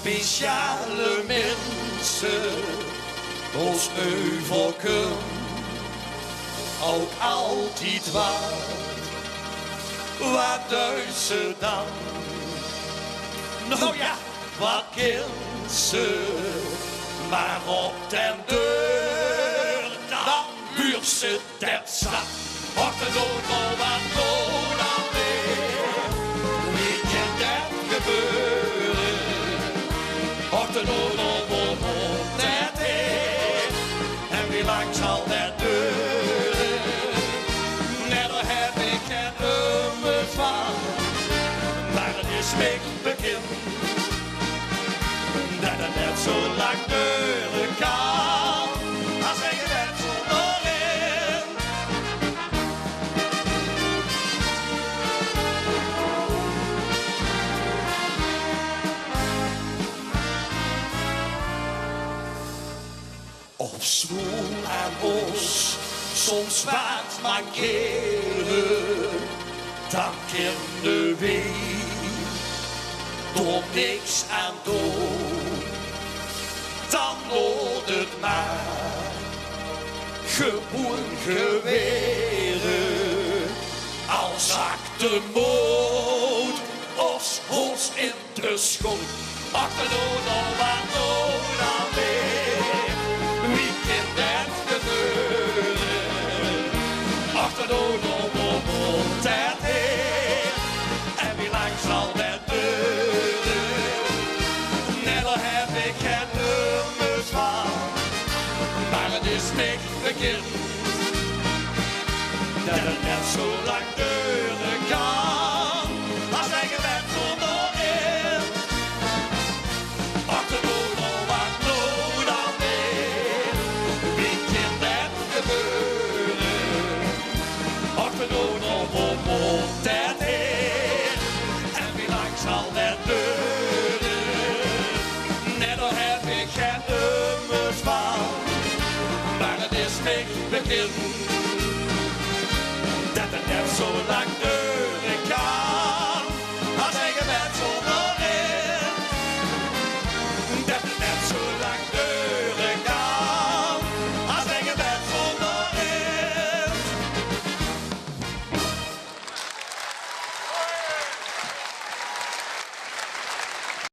speciale mensen, ons euvelken, ook altijd wat duizend dan. Nou ja, wat kind ze, maar op den deur, dan buurt ze der stad. Wat er dood al wat dood alweer, wie kan dat gebeuren? Wat er dood al wat net is, en wie lang zal dat duren? Net al heb ik het nummer van, maar het is mij bekend dat het net zo lang duren kan, als ik het net zo nog in. Op zwoel en bos, soms wat mankeren, dan kunnen we door niks aan doen. Dan wordt het maar gewoon geweren, als de moed ons hols in de schoot. Achter dood al wat dood alweer, wie kan dat gebeuren? Achter dood al wat dat is, en wie lang zal dat duren? Net al heb ik het nummer van, maar het is niet bekend dat het net zo lang duurt.